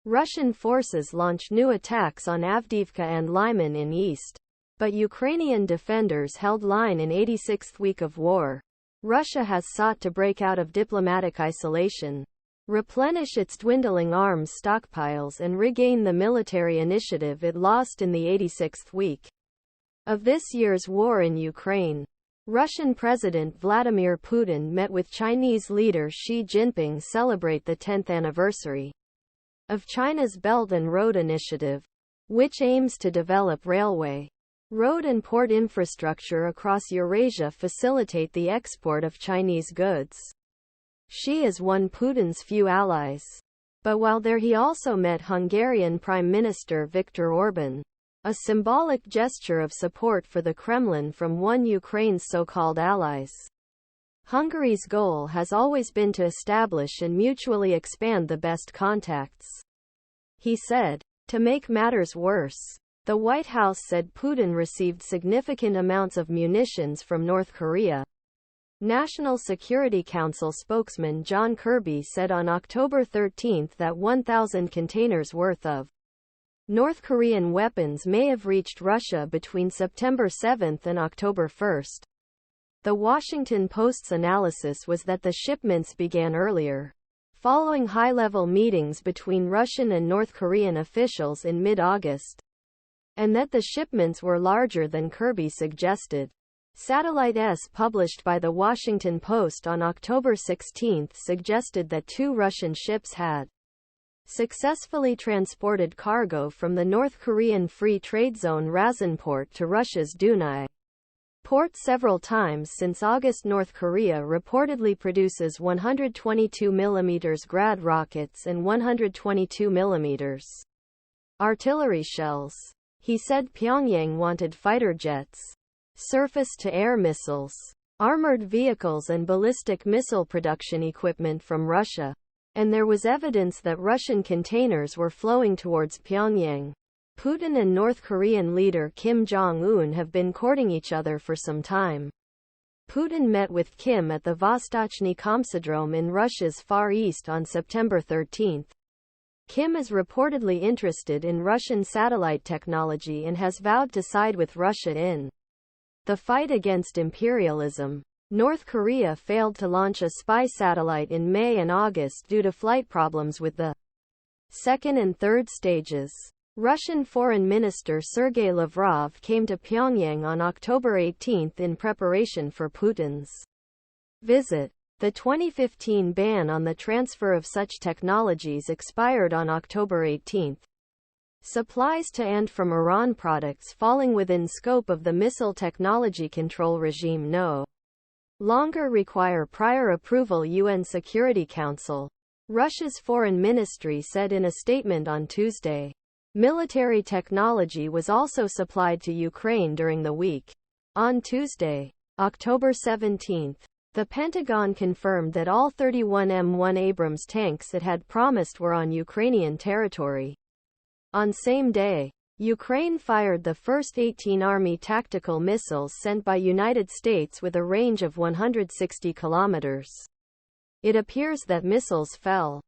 Russian forces launched new attacks on Avdiivka and Lyman in east. But Ukrainian defenders held line in 86th week of war. Russia has sought to break out of diplomatic isolation, replenish its dwindling arms stockpiles and regain the military initiative it lost in the 86th week of this year's war in Ukraine. Russian President Vladimir Putin met with Chinese leader Xi Jinping to celebrate the 10th anniversary of China's Belt and Road Initiative, which aims to develop railway, road and port infrastructure across Eurasia, facilitate the export of Chinese goods. Xi is one of Putin's few allies. But while there he also met Hungarian Prime Minister Viktor Orban, a symbolic gesture of support for the Kremlin from one Ukraine's so-called allies. Hungary's goal has always been to establish and mutually expand the best contacts, he said. To make matters worse, the White House said Putin received significant amounts of munitions from North Korea. National Security Council spokesman John Kirby said on October 13 that 1,000 containers worth of North Korean weapons may have reached Russia between September 7 and October 1. The Washington Post's analysis was that the shipments began earlier, following high-level meetings between Russian and North Korean officials in mid-August, and that the shipments were larger than Kirby suggested. Satellites published by the Washington Post on October 16 suggested that 2 Russian ships had successfully transported cargo from the North Korean Free Trade Zone Razanport to Russia's Dunaj port several times since August. North Korea reportedly produces 122 mm Grad rockets and 122 mm artillery shells. He said Pyongyang wanted fighter jets, surface-to-air missiles, armored vehicles and ballistic missile production equipment from Russia, and there was evidence that Russian containers were flowing towards Pyongyang. Putin and North Korean leader Kim Jong-un have been courting each other for some time. Putin met with Kim at the Vostochny Komsodrome in Russia's Far East on September 13. Kim is reportedly interested in Russian satellite technology and has vowed to side with Russia in the fight against imperialism. North Korea failed to launch a spy satellite in May and August due to flight problems with the second and third stages. Russian Foreign Minister Sergei Lavrov came to Pyongyang on October 18 in preparation for Putin's visit. The 2015 ban on the transfer of such technologies expired on October 18. Supplies to and from Iran products falling within scope of the missile technology control regime no longer require prior approval. UN Security Council. Russia's foreign ministry said in a statement on Tuesday. Military technology was also supplied to Ukraine during the week. On Tuesday, October 17, the Pentagon confirmed that all 31 M1 Abrams tanks it had promised were on Ukrainian territory. On same day, Ukraine fired the first 18 Army tactical missiles sent by United States with a range of 160 kilometers. It appears that missiles fell